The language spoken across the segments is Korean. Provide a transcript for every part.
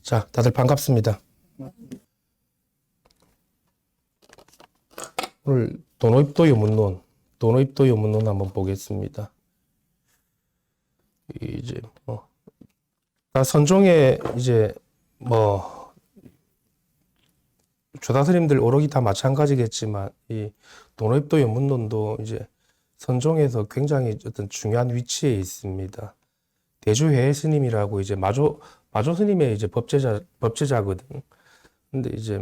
자, 다들 반갑습니다. 오늘 도노입도 요문론 한번 보겠습니다. 이제 다 선종에 이제 조다 스님들 오록이 다 마찬가지겠지만 이 도노입도 요문론도 이제 선종에서 굉장히 어떤 중요한 위치에 있습니다. 대주회 스님이라고 이제 마조 스님의 이제 법제자거든. 근데 이제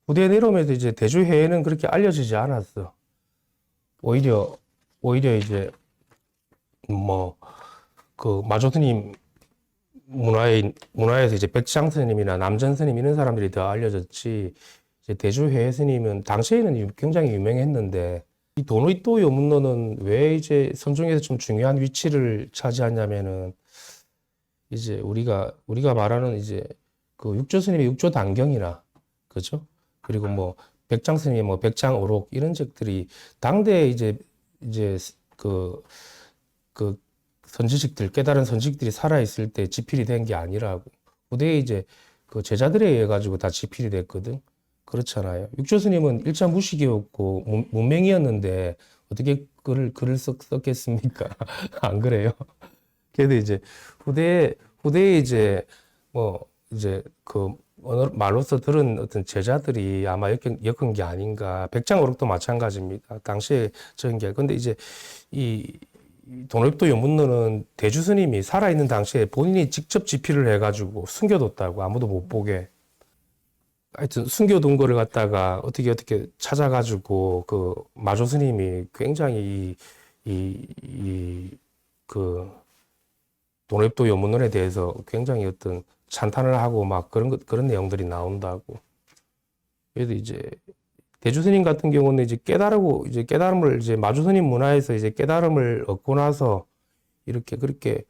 후대에 내려오면서 이제 대주회에는 그렇게 알려지지 않았어. 오히려 이제 그 마조 스님 문화에서 이제 백장 스님이나 남전 스님 이런 사람들이 더 알려졌지. 이제 대주회 스님은 당시에는 굉장히 유명했는데 이 도노이토 요문론은 왜 이제 선종에서 좀 중요한 위치를 차지하냐면은 이제 우리가 말하는 이제 그 육조 스님의 육조 단경이나 그죠? 그리고 백장 스님의 백장 오록 이런 책들이 당대에 이제 그 선지식들 깨달은 선지식들이 살아 있을 때 집필이 된 게 아니라고 후대에 이제 그 제자들에 의해 가지고 다 집필이 됐거든. 그렇잖아요. 육조 스님은 일차 무식이었고 문맹이었는데 어떻게 글을 썼겠습니까? 안 그래요? 그래도 이제 후대에 이제 이제 그 말로서 들은 어떤 제자들이 아마 엮은 게 아닌가. 백장오록도 마찬가지입니다. 당시에 적은 게. 근데 이제 이 도노입도 요문론은 대주 스님이 살아있는 당시에 본인이 직접 집필을 해가지고 숨겨뒀다고 아무도 못 보게. 하여튼 숨겨둔 거를 갖다가 어떻게 찾아가지고 그 마조 스님이 굉장히 그 도노입도 요문론에 대해서 굉장히 어떤 찬탄을 하고 막 그런 내용들이 나온다고. 그래서 이제 대주 스님 같은 경우는 이제 깨달음을 이제 마조 스님 문화에서 이제 깨달음을 얻고 나서 이렇게 그렇게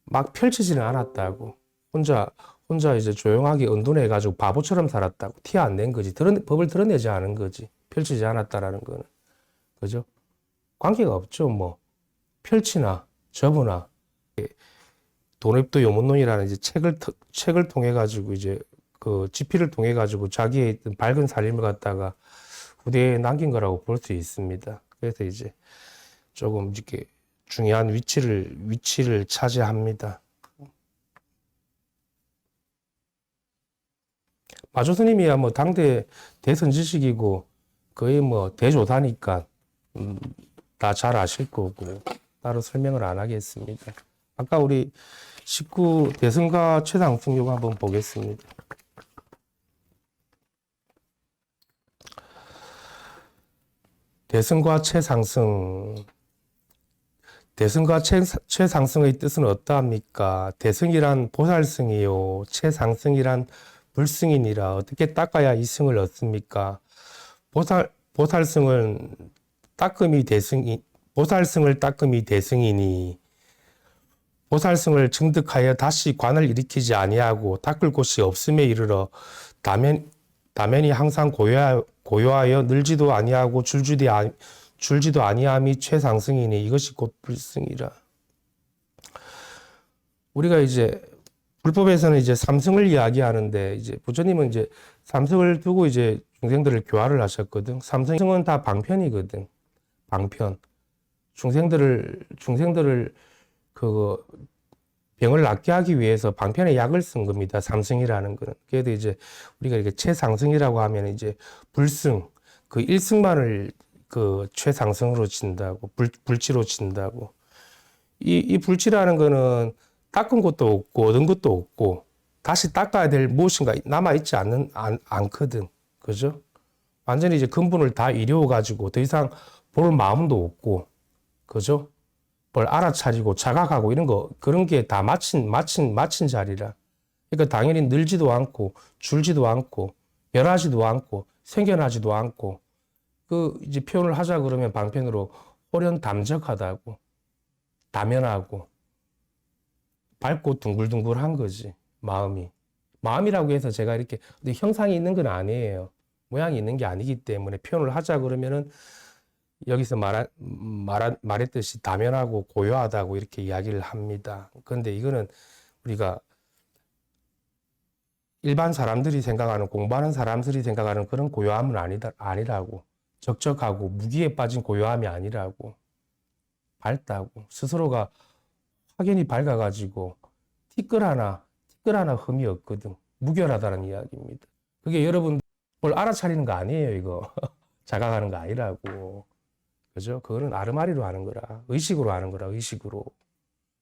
막 펼치지는 않았다고. 혼자 이제 조용하게 은둔해 가지고 바보처럼 살았다고. 티 안 낸 거지. 법을 드러내지 않은 거지. 펼치지 않았다라는 거는. 그죠? 관계가 없죠. 펼치나 접으나. 도노입도 요문론이라는 이제 책을 통해 가지고 이제 그 집필을 통해 가지고 자기의 밝은 살림을 갖다가 후대에 남긴 거라고 볼 수 있습니다. 그래서 이제 조금 이렇게 중요한 위치를 차지합니다. 마조 스님이야 당대 대선지식이고 거의 대조사니까 다 잘 아실 거고 따로 설명을 안 하겠습니다. 아까 우리 19 대승과 최상승 요거 한번 보겠습니다. 대승과 최상승. 대승과 최상승의 뜻은 어떠합니까? 대승이란 보살승이요. 최상승이란 불승이니라. 어떻게 닦아야 이 승을 얻습니까? 보살승을 닦음이 대승이니 보살승을 증득하여 다시 관을 일으키지 아니하고 닦을 곳이 없음에 이르러 다면이 항상 고요하여 늘지도 아니하고 줄지도 아니함이 최상승이니 이것이 곧 불승이라. 우리가 이제 불법에서는 이제 삼승을 이야기하는데 이제 부처님은 이제 삼승을 두고 이제 중생들을 교화를 하셨거든. 삼승은 다 방편이거든. 방편. 중생들을 그 병을 낫게 하기 위해서 방편의 약을 쓴 겁니다. 삼승이라는 거는. 그래도 이제 우리가 이렇게 최상승이라고 하면 이제 불승, 그 일승만을 그 최상승으로 친다고, 불치로 친다고. 이 불치라는 거는 닦은 것도 없고, 얻은 것도 없고, 다시 닦아야 될 무엇인가 남아있지 않거든. 그죠? 완전히 이제 근본을 다 이루어가지고 더 이상 볼 마음도 없고, 그죠? 뭘 알아차리고 자각하고 이런 거 그런 게 다 마친 자리라. 그러니까 당연히 늘지도 않고 줄지도 않고 변하지도 않고 생겨나지도 않고 그 이제 표현을 하자 그러면 방편으로 호련담적하다고 다면하고 밝고 둥글둥글한 거지 마음이라고 해서 제가 이렇게 형상이 있는 건 아니에요. 모양이 있는 게 아니기 때문에 표현을 하자 그러면은 여기서 말했듯이 다면하고 고요하다고 이렇게 이야기를 합니다. 그런데 이거는 우리가 일반 사람들이 생각하는, 공부하는 사람들이 생각하는 그런 고요함은 아니라고. 적적하고 무기에 빠진 고요함이 아니라고. 밝다고. 스스로가 확연히 밝아가지고 티끌 하나 흠이 없거든. 무결하다는 이야기입니다. 그게 여러분 뭘 알아차리는 거 아니에요, 이거. 자각하는 거 아니라고. 그죠? 그거는 아르마리로 하는 거라. 의식으로 하는 거라, 의식으로.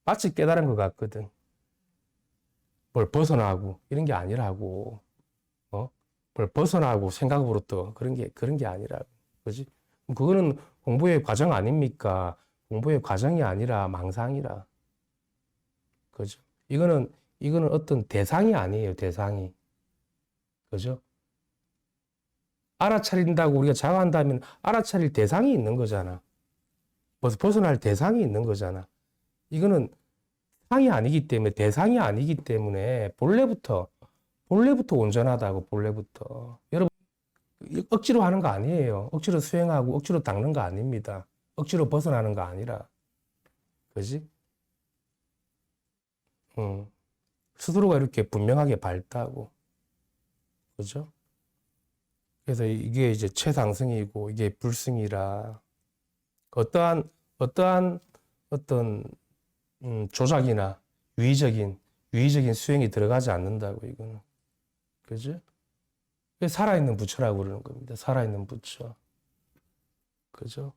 마치 깨달은 것 같거든. 뭘 벗어나고, 이런 게 아니라고. 뭘 벗어나고 생각으로 또 그런 게 아니라고. 그지? 그거는 공부의 과정 아닙니까? 공부의 과정이 아니라 망상이라. 그죠? 이거는 어떤 대상이 아니에요, 대상이. 그죠? 알아차린다고 우리가 자각한다면 알아차릴 대상이 있는 거잖아. 벗어날 대상이 있는 거잖아. 이거는 상이 아니기 때문에, 대상이 아니기 때문에 본래부터 온전하다고, 본래부터. 여러분, 억지로 하는 거 아니에요. 억지로 수행하고 억지로 닦는 거 아닙니다. 억지로 벗어나는 거 아니라. 그지? 스스로가 이렇게 분명하게 밝다고. 그죠? 그래서 이게 이제 최상승이고 이게 불승이라 어떠한 어떤 조작이나 유의적인 수행이 들어가지 않는다고 이거는. 그죠? 살아있는 부처라고 그러는 겁니다. 살아있는 부처. 그죠?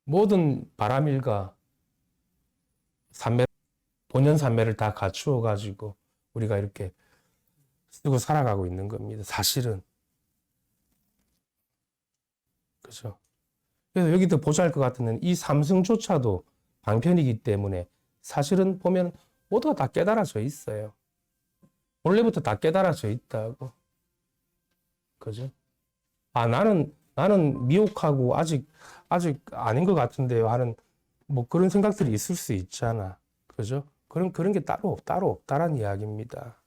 모든 바람일가 삼매, 본연삼매를 다 갖추어 가지고 우리가 이렇게 쓰고 살아가고 있는 겁니다. 사실은. 그죠? 그래서 여기도 보잘 것 같은 이 삼승조차도 방편이기 때문에 사실은 보면 모두가 다 깨달아져 있어요. 원래부터 다 깨달아져 있다고. 그죠? 아, 나는 미혹하고 아직 아닌 것 같은데요 하는 뭐 그런 생각들이 있을 수 있잖아. 그죠? 그런 게 따로 없다라는 이야기입니다.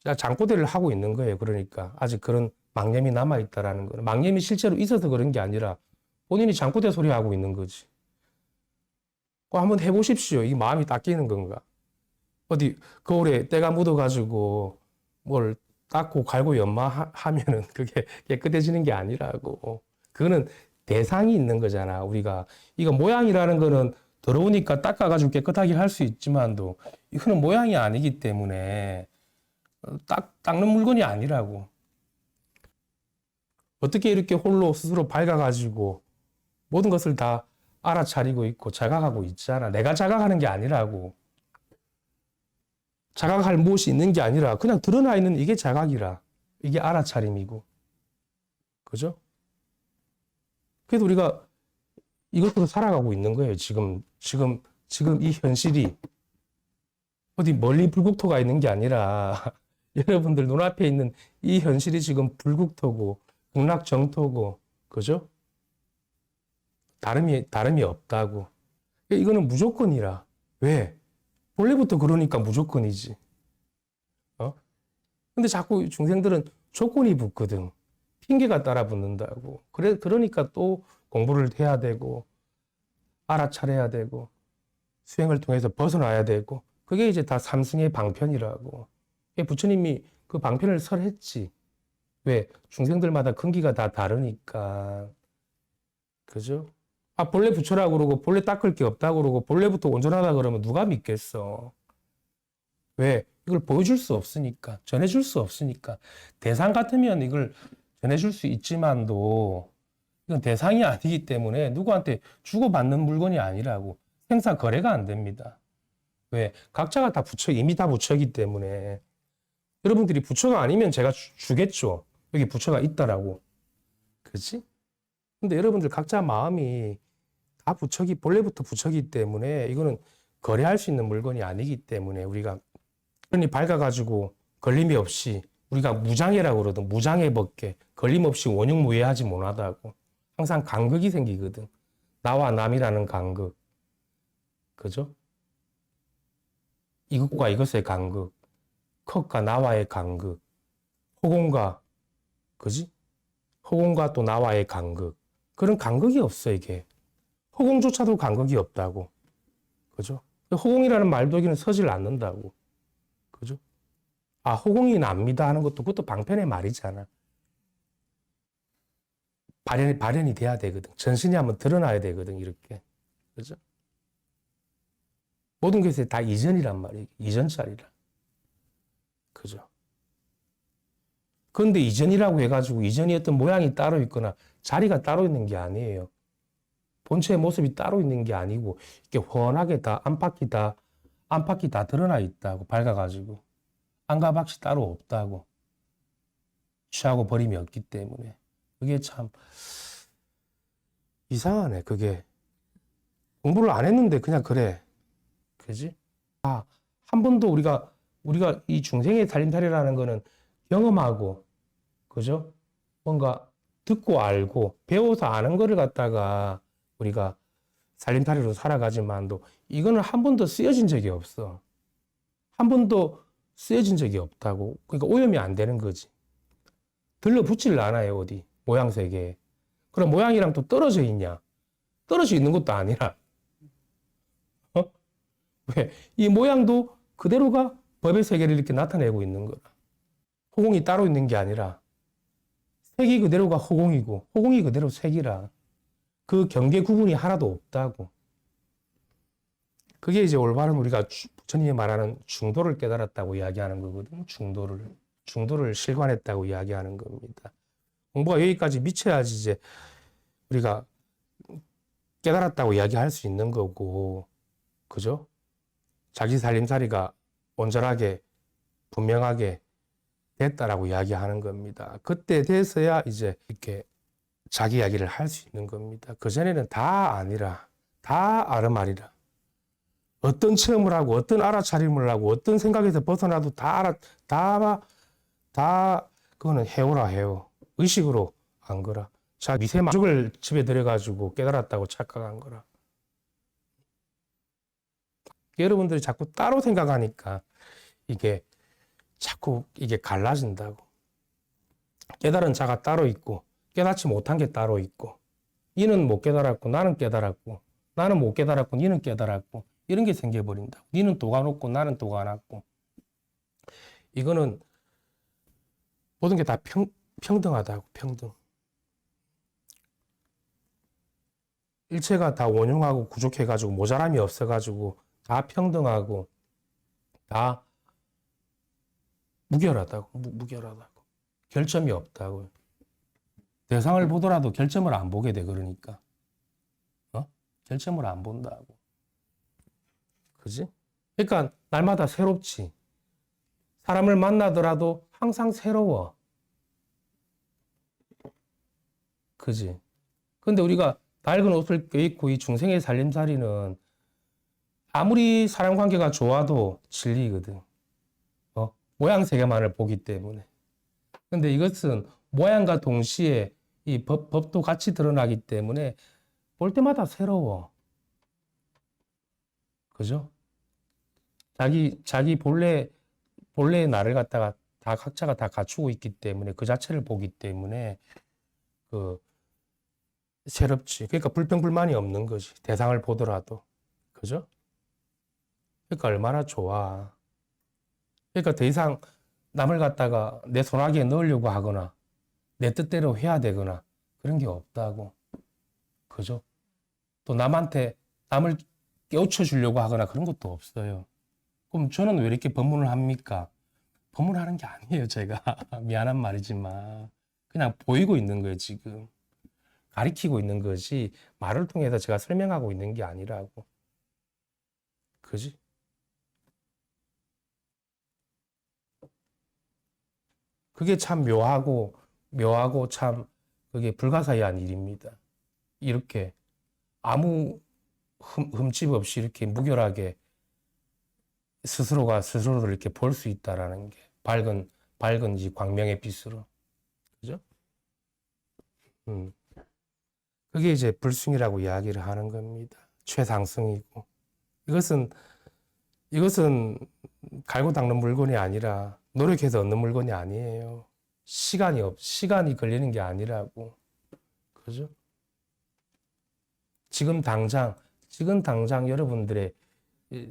자, 잠꼬대를 하고 있는 거예요. 그러니까 아직 그런 망념이 남아있다라는 거는. 망념이 실제로 있어서 그런 게 아니라 본인이 잠꼬대 소리 하고 있는 거지. 그거 한번 해보십시오. 이 마음이 닦이는 건가? 어디 거울에 때가 묻어가지고 뭘 닦고 갈고 연마하면은 그게 깨끗해지는 게 아니라고. 그거는 대상이 있는 거잖아. 우리가 이거 모양이라는 거는 더러우니까 닦아가지고 깨끗하게 할 수 있지만도 이거는 모양이 아니기 때문에 닦는 물건이 아니라고. 어떻게 이렇게 홀로 스스로 밝아가지고 모든 것을 다 알아차리고 있고 자각하고 있잖아. 내가 자각하는 게 아니라고. 자각할 무엇이 있는 게 아니라 그냥 드러나 있는 이게 자각이라. 이게 알아차림이고. 그죠? 그래도 우리가 이것으로 살아가고 있는 거예요. 지금 이 현실이 어디 멀리 불국토가 있는 게 아니라 여러분들 눈앞에 있는 이 현실이 지금 불국토고 극락정토고. 그죠? 다름이 없다고. 이거는 무조건이라. 왜? 원래부터 그러니까 무조건이지. 근데 자꾸 중생들은 조건이 붙거든. 핑계가 따라 붙는다고. 그러니까 또 공부를 해야 되고, 알아차려야 되고, 수행을 통해서 벗어나야 되고, 그게 이제 다 삼승의 방편이라고. 부처님이 그 방편을 설했지. 왜? 중생들마다 근기가 다 다르니까. 그죠? 아, 본래 부처라고 그러고, 본래 닦을 게 없다고 그러고, 본래부터 온전하다 그러면 누가 믿겠어? 왜? 이걸 보여줄 수 없으니까, 전해줄 수 없으니까. 대상 같으면 이걸 전해줄 수 있지만도, 이건 대상이 아니기 때문에 누구한테 주고받는 물건이 아니라고. 생사 거래가 안 됩니다. 왜? 각자가 다 부처, 이미 다 부처이기 때문에. 여러분들이 부처가 아니면 제가 주겠죠. 여기 부처가 있다라고. 그렇지? 근데 여러분들 각자 마음이 다 부처기, 본래부터 부처기 때문에 이거는 거래할 수 있는 물건이 아니기 때문에 우리가 그러니 밝아가지고 걸림이 없이 우리가 무장애라고 그러든 무장애 벗게 걸림 없이 원흉무예하지 못하다고. 항상 간극이 생기거든. 나와 남이라는 간극. 그죠? 이것과 이것의 간극. 컷과 나와의 간극. 허공과, 그지? 허공과 또 나와의 간극. 그런 간극이 없어, 이게. 허공조차도 간극이 없다고. 그죠? 허공이라는 말도 여기는 서질 않는다고. 그죠? 아, 호공이 납니다 하는 것도 그것도 방편의 말이잖아. 발현이 돼야 되거든. 전신이 한번 드러나야 되거든, 이렇게. 그죠? 모든 것이 다 이전이란 말이에요. 이전짜리라. 그죠? 그런데 이전이라고 해가지고 이전이 어떤 모양이 따로 있거나 자리가 따로 있는 게 아니에요. 본체의 모습이 따로 있는 게 아니고 이렇게 훤하게 다 안팎이 다 드러나 있다고 밝아가지고 안과 밖이 따로 없다고 취하고 버림이 없기 때문에 그게 참 이상하네. 그게 공부를 안 했는데 그냥 그래. 그지? 아, 한 번도 우리가 이 중생의 살림살이라는 거는 경험하고 그죠? 뭔가 듣고 알고 배워서 아는 거를 갖다가 우리가 살림살이로 살아가지만도 이거는 한 번도 쓰여진 적이 없어. 한 번도 쓰여진 적이 없다고. 그러니까 오염이 안 되는 거지. 들러붙질 않아요, 어디. 모양세계에. 그럼 모양이랑 또 떨어져 있냐? 떨어져 있는 것도 아니라. 어? 왜? 이 모양도 그대로가 법의 세계를 이렇게 나타내고 있는 거라. 호공이 따로 있는 게 아니라 색이 그대로가 호공이고 호공이 그대로 색이라. 그 경계 구분이 하나도 없다고. 그게 이제 올바른 우리가 부처님이 말하는 중도를 깨달았다고 이야기하는 거거든. 중도를 실관했다고 이야기하는 겁니다. 공부가 여기까지 미쳐야지 이제 우리가 깨달았다고 이야기할 수 있는 거고, 그죠? 자기 살림살이가 온전하게 분명하게 됐다라고 이야기하는 겁니다. 그때 돼서야 이제 이렇게 자기 이야기를 할 수 있는 겁니다. 그전에는 다 아니라, 다 아르말이라. 어떤 체험을 하고, 어떤 알아차림을 하고, 어떤 생각에서 벗어나도 그거는 해오라 해요. 의식으로 안 거라. 자, 미세마족을 집에 들여가지고 깨달았다고 착각한 거라. 여러분들이 자꾸 따로 생각하니까 이게 자꾸 이게 갈라진다고. 깨달은 자가 따로 있고, 깨닫지 못한 게 따로 있고, 이는 못 깨달았고, 나는 깨달았고, 나는 못 깨달았고, 니는 깨달았고, 이런 게 생겨버린다고. 니는 도가 높고, 나는 도가 낮고. 이거는 모든 게 다 평등하다고, 평등. 일체가 다 원흉하고 부족해가지고, 모자람이 없어가지고, 다 평등하고, 다 무결하다고, 무결하다고. 결점이 없다고. 대상을 보더라도 결점을 안 보게 돼, 그러니까. 결점을 안 본다고. 그지? 그러니까 날마다 새롭지. 사람을 만나더라도 항상 새로워. 그지? 근데 우리가 낡은 옷을 껴입고 이 중생의 살림살이는 아무리 사람 관계가 좋아도 진리거든. 모양 세계만을 보기 때문에. 근데 이것은 모양과 동시에 이 법도 같이 드러나기 때문에 볼 때마다 새로워. 그죠? 자기 본래의 나를 갖다가 다 각자가 다 갖추고 있기 때문에 그 자체를 보기 때문에 그 새롭지. 그러니까 불평불만이 없는 거지. 대상을 보더라도. 그죠? 그러니까 얼마나 좋아. 그러니까 더 이상 남을 갖다가 내 손아귀에 넣으려고 하거나 내 뜻대로 해야 되거나 그런 게 없다고. 그죠? 또 남한테 남을 깨우쳐 주려고 하거나 그런 것도 없어요. 그럼 저는 왜 이렇게 법문을 합니까? 법문하는 게 아니에요, 제가. 미안한 말이지만. 그냥 보이고 있는 거예요, 지금. 가리키고 있는 것이 말을 통해서 제가 설명하고 있는 게 아니라고. 그지? 그게 참 묘하고 참 그게 불가사의한 일입니다. 이렇게 아무 흠집 없이 이렇게 무결하게 스스로가 스스로를 이렇게 볼 수 있다라는 게 밝은 이 광명의 빛으로. 그죠? 그게 이제 불승이라고 이야기를 하는 겁니다. 최상승이고. 이것은 갈고 닦는 물건이 아니라 노력해서 얻는 물건이 아니에요. 시간이 걸리는 게 아니라고. 그죠? 지금 당장 여러분들의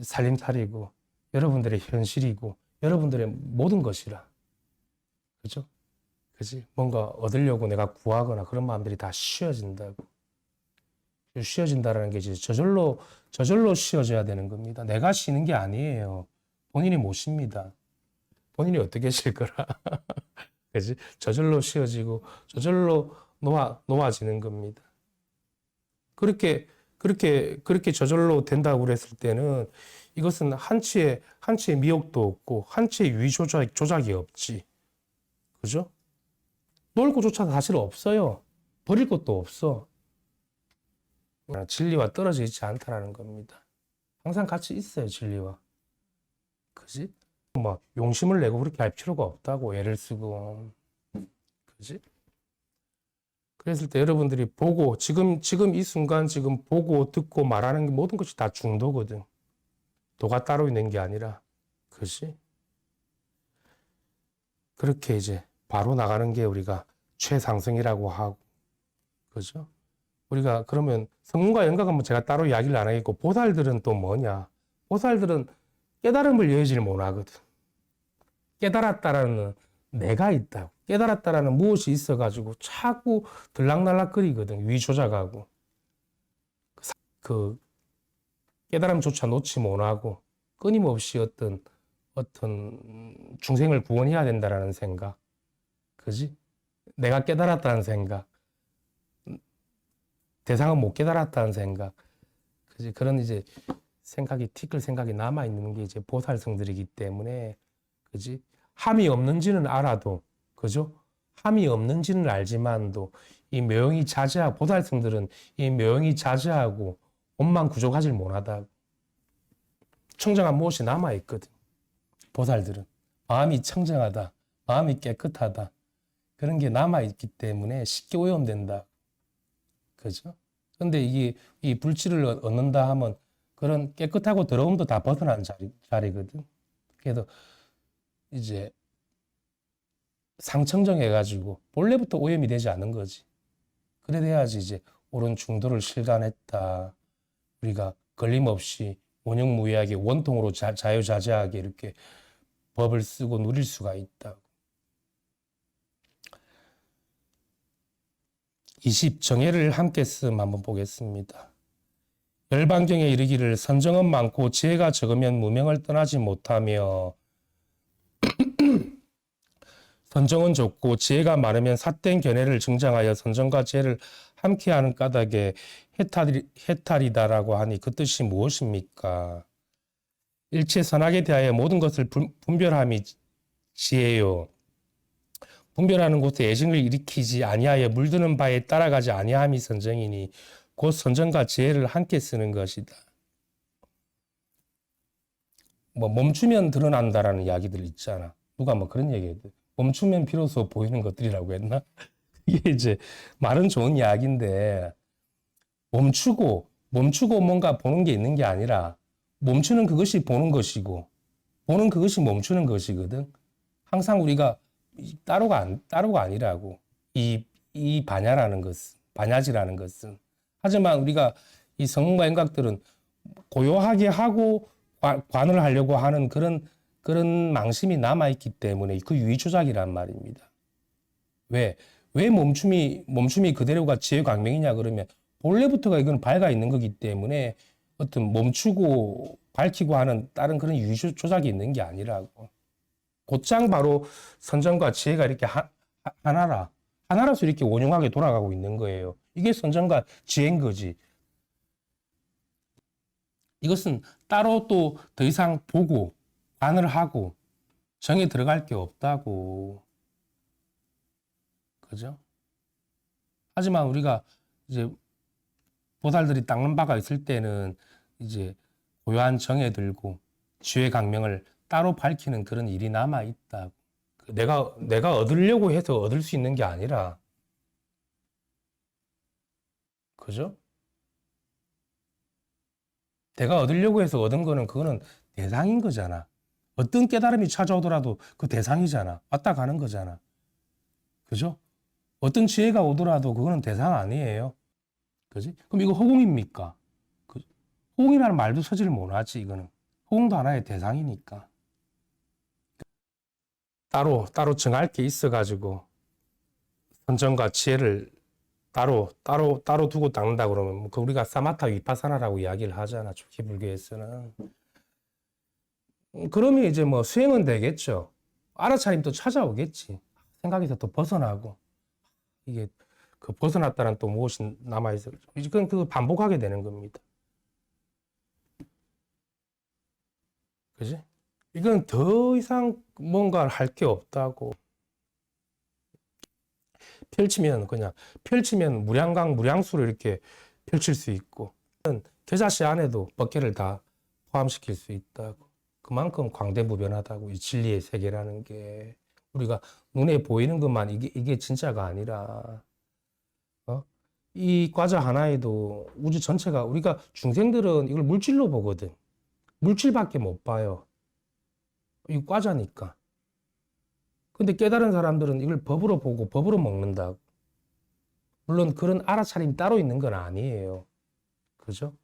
살림살이고, 여러분들의 현실이고, 여러분들의 모든 것이라. 그죠? 그지? 뭔가 얻으려고 내가 구하거나 그런 마음들이 다 쉬어진다고. 쉬어진다라는 게 이제 저절로 쉬어져야 되는 겁니다. 내가 쉬는 게 아니에요. 본인이 못 쉽니다. 본인이 어떻게 쉴 거라. 그지? 저절로 쉬어지고, 저절로 놓아지는 겁니다. 그렇게 저절로 된다고 그랬을 때는 이것은 한치의 미혹도 없고, 한치의 유의 조작이 없지. 그죠? 놓을 것조차 사실 없어요. 버릴 것도 없어. 진리와 떨어져 있지 않다라는 겁니다. 항상 같이 있어요, 진리와. 그지? 뭐, 용심을 내고 그렇게 할 필요가 없다고, 애를 쓰고. 그지? 그랬을 때 여러분들이 보고, 지금 이 순간 지금 보고, 듣고, 말하는 게 모든 것이 다 중도거든. 도가 따로 있는 게 아니라. 그지? 그렇게 이제 바로 나가는 게 우리가 최상승이라고 하고. 그죠? 우리가 그러면 성문과 영각은 뭐 제가 따로 이야기를 안 하겠고, 보살들은 또 뭐냐? 보살들은 깨달음을 여의질 못하거든. 깨달았다라는 내가 있다고. 깨달았다라는 무엇이 있어가지고 자꾸 들락날락거리거든. 위 조작하고. 그 깨달음조차 놓지 못하고 끊임없이 어떤 중생을 구원해야 된다라는 생각. 그지? 내가 깨달았다는 생각. 대상은 못 깨달았다는 생각. 그지? 그런 이제 티끌 생각이 남아있는 게 이제 보살성들이기 때문에, 그지? 함이 없는지는 알아도, 그죠? 함이 없는지는 알지만도, 이 묘영이 자제하고, 보살성들은 이 묘영이 자제하고, 원만 구족하질 못하다. 청정한 무엇이 남아있거든. 보살들은. 마음이 청정하다. 마음이 깨끗하다. 그런 게 남아있기 때문에 쉽게 오염된다. 그죠? 근데 이 불치를 얻는다 하면 그런 깨끗하고 더러움도 다 벗어난 자리거든. 그래서 이제 상청정해가지고 본래부터 오염이 되지 않은 거지. 그래 돼야지 이제 옳은 중도를 실간했다. 우리가 걸림없이 원형무예하게 원통으로 자유자재하게 이렇게 법을 쓰고 누릴 수가 있다. 20. 정예를 함께 쓰음 한번 보겠습니다. 열반경에 이르기를 선정은 많고 지혜가 적으면 무명을 떠나지 못하며 선정은 좁고 지혜가 많으면 삿된 견해를 증장하여 선정과 지혜를 함께하는 까닭에 해탈이다라고 하니 그 뜻이 무엇입니까? 일체 선악에 대하여 모든 것을 분별함이 지혜요. 분별하는 곳에 애증을 일으키지 아니하여 물드는 바에 따라가지 아니함이 선정이니 곧 선정과 지혜를 함께 쓰는 것이다. 뭐 멈추면 드러난다라는 이야기들 있잖아. 누가 뭐 그런 얘기해도 멈추면 비로소 보이는 것들이라고 했나? 이게 이제 말은 좋은 이야기인데 멈추고 뭔가 보는 게 있는 게 아니라 멈추는 그것이 보는 것이고 보는 그것이 멈추는 것이거든. 항상 우리가 따로가 아니라고. 이 반야지라는 것은. 하지만 우리가 이 성문과 영각들은 고요하게 하고 관을 하려고 하는 그런 망심이 남아있기 때문에 그 유의조작이란 말입니다. 왜 멈춤이 그대로가 지혜광명이냐 그러면 본래부터가 이건 밝아 있는 거기 때문에 어떤 멈추고 밝히고 하는 다른 그런 유의조작이 있는 게 아니라고. 곧장 바로 선정과 지혜가 이렇게 하나라서 이렇게 원용하게 돌아가고 있는 거예요. 이게 선정과 지혜인 거지. 이것은 따로 또 더 이상 보고 관을 하고 정에 들어갈 게 없다고. 그죠? 하지만 우리가 이제 보살들이 닦는 바가 있을 때는 이제 고요한 정에 들고 지혜 강명을 따로 밝히는 그런 일이 남아 있다고. 내가 얻으려고 해서 얻을 수 있는 게 아니라, 그죠? 내가 얻으려고 해서 얻은 거는 그거는 대상인 거잖아. 어떤 깨달음이 찾아오더라도 그 대상이잖아. 왔다 가는 거잖아. 그죠? 어떤 지혜가 오더라도 그거는 대상 아니에요. 그지? 그럼 이거 허공입니까? 허공이라는 말도 서질 못하지, 이거는. 허공도 하나의 대상이니까. 따로 정할 게 있어가지고 선정과 지혜를 따로 두고 닦는다 그러면 그 우리가 사마타 위파사나라고 이야기를 하잖아. 초기 불교에서는. 그러면 이제 뭐 수행은 되겠죠. 알아차림 또 찾아오겠지. 생각에서 또 벗어나고 이게 그 벗어났다는 또 무엇이 남아있어. 이건 그 반복하게 되는 겁니다. 그지? 이건 더 이상 뭔가 할 게 없다고. 펼치면 무량강, 무량수를 이렇게 펼칠 수 있고, 계자시 안에도 법계를 다 포함시킬 수 있다고. 그만큼 광대무변하다고. 이 진리의 세계라는 게. 우리가 눈에 보이는 것만 이게 진짜가 아니라, 이 과자 하나에도 우주 전체가, 우리가 중생들은 이걸 물질로 보거든. 물질밖에 못 봐요. 이 과자니까. 근데 깨달은 사람들은 이걸 법으로 보고 법으로 먹는다. 물론 그런 알아차림이 따로 있는 건 아니에요. 그죠?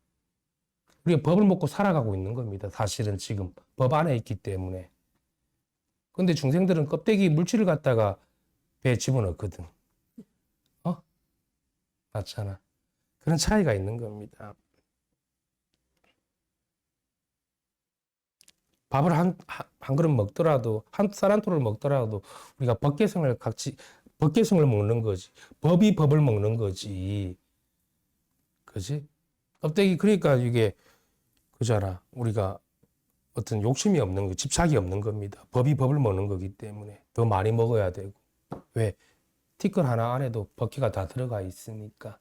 우리가 법을 먹고 살아가고 있는 겁니다. 사실은 지금 법 안에 있기 때문에. 근데 중생들은 껍데기 물질을 갖다가 배에 집어넣거든. 맞잖아. 그런 차이가 있는 겁니다. 밥을 한 그릇 먹더라도, 한 쌀 한 토를 먹더라도, 우리가 법계성을 먹는 거지. 법이 법을 먹는 거지. 그지? 껍데기, 그러니까 이게, 그잖아. 우리가 어떤 욕심이 없는 거, 집착이 없는 겁니다. 법이 법을 먹는 거기 때문에 더 많이 먹어야 되고. 왜? 티끌 하나 안에도 법계가 다 들어가 있으니까.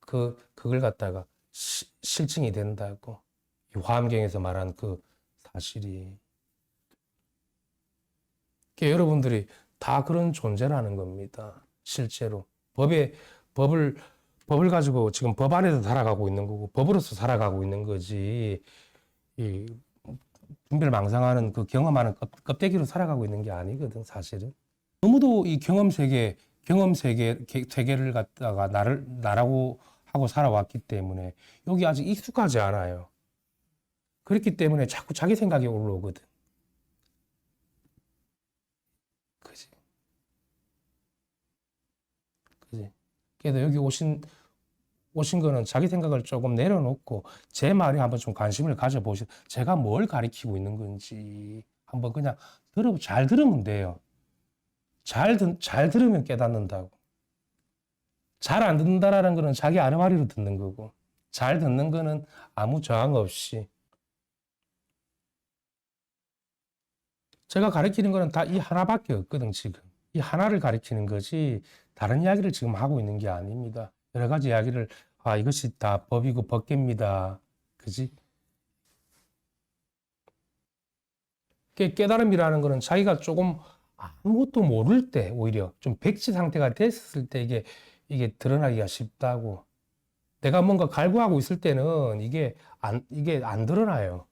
그걸 갖다가 실증이 된다고. 이 화엄경에서 말한 그 사실이. 그러니까 여러분들이 다 그런 존재라는 겁니다. 실제로. 법을 가지고 지금 법 안에서 살아가고 있는 거고, 법으로서 살아가고 있는 거지. 이 분별망상하는 그 경험하는 껍데기로 살아가고 있는 게 아니거든, 사실은. 너무도 이 세계를 갖다가 나라고 하고 살아왔기 때문에 여기 아직 익숙하지 않아요. 그렇기 때문에 자꾸 자기 생각이 올라오거든. 그지? 그지? 그래서 여기 오신 거는 자기 생각을 조금 내려놓고 제 말에 한번 좀 관심을 가져보시고 제가 뭘 가리키고 있는 건지 한번 그냥 잘 들으면 돼요. 잘 들으면 깨닫는다고. 잘 안 듣는다라는 거는 자기 아르바리로 듣는 거고, 잘 듣는 거는 아무 저항 없이. 제가 가리키는 거는 다 이 하나밖에 없거든, 지금. 이 하나를 가리키는 거지, 다른 이야기를 지금 하고 있는 게 아닙니다. 여러 가지 이야기를, 이것이 다 법이고 법계입니다. 그지? 깨달음이라는 거는 자기가 조금 아무것도 모를 때, 오히려 좀 백지 상태가 됐을 때 이게 드러나기가 쉽다고. 내가 뭔가 갈구하고 있을 때는 이게 안 드러나요.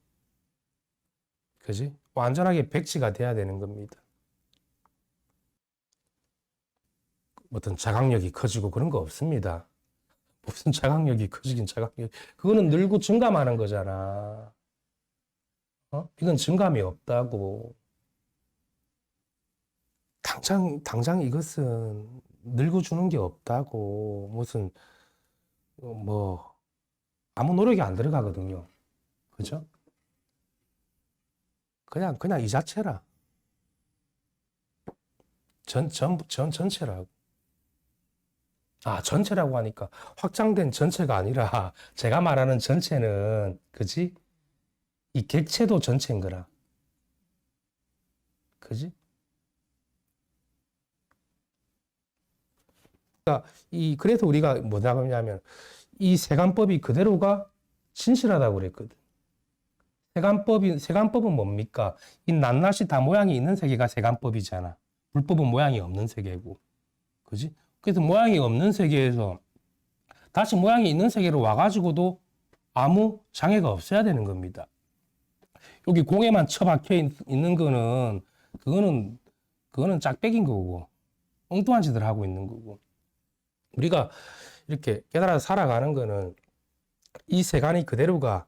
그지? 완전하게 백지가 돼야 되는 겁니다. 어떤 자각력이 커지고 그런 거 없습니다. 무슨 자각력이 커지긴 자각력. 그거는 늘고 증감하는 거잖아. 이건 증감이 없다고. 당장 이것은 늙어주는 게 없다고. 무슨, 아무 노력이 안 들어가거든요. 그죠? 그냥 이 자체라. 전체라고. 전체라고 하니까 확장된 전체가 아니라 제가 말하는 전체는, 그지? 이 객체도 전체인 거라. 그지? 그러니까 그래서 우리가 뭐라고 하냐면 이 세간법이 그대로가 진실하다고 그랬거든. 세간법은 뭡니까? 이 낱낱이 다 모양이 있는 세계가 세간법이잖아. 불법은 모양이 없는 세계고. 그지? 그래서 모양이 없는 세계에서 다시 모양이 있는 세계로 와가지고도 아무 장애가 없어야 되는 겁니다. 여기 공에만 처박혀 있는 그거는 짝배기인 거고, 엉뚱한 짓을 하고 있는 거고. 우리가 이렇게 깨달아서 살아가는 거는 이 세간이 그대로가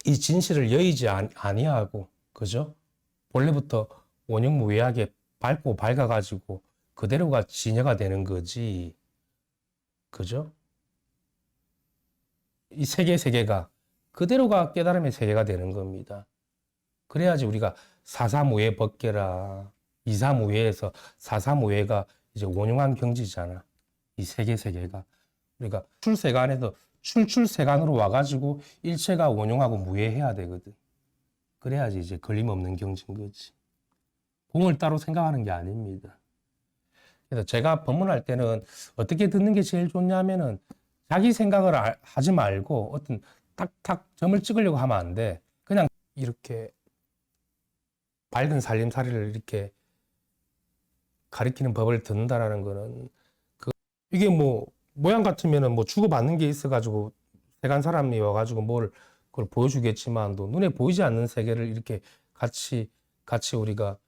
이 진실을 여의지 아니하고, 그죠? 본래부터 원흉무회하게 밝고 밝아가지고 그대로가 진여가 되는 거지. 그죠? 이 세계가 그대로가 깨달음의 세계가 되는 겁니다. 그래야지 우리가 사사무예 법계라, 이사무예에서 사사무예가 이제 원흉한 경지잖아. 이 세계가. 우리가 출세간에서 출세간으로 와가지고 일체가 원흉하고 무예해야 되거든. 그래야지 이제 걸림없는 경지인 거지. 공을 따로 생각하는 게 아닙니다. 그래서 제가 법문할 때는 어떻게 듣는 게 제일 좋냐면은 자기 생각을 하지 말고 어떤 탁탁 점을 찍으려고 하면 안 돼. 그냥 이렇게 밝은 살림살이를 이렇게 가리키는 법을 듣는다라는 거는 이게 뭐 모양 같으면은 뭐 주고받는 게 있어가지고 세간 사람이 와가지고 그걸 보여주겠지만도 눈에 보이지 않는 세계를 이렇게 같이 우리가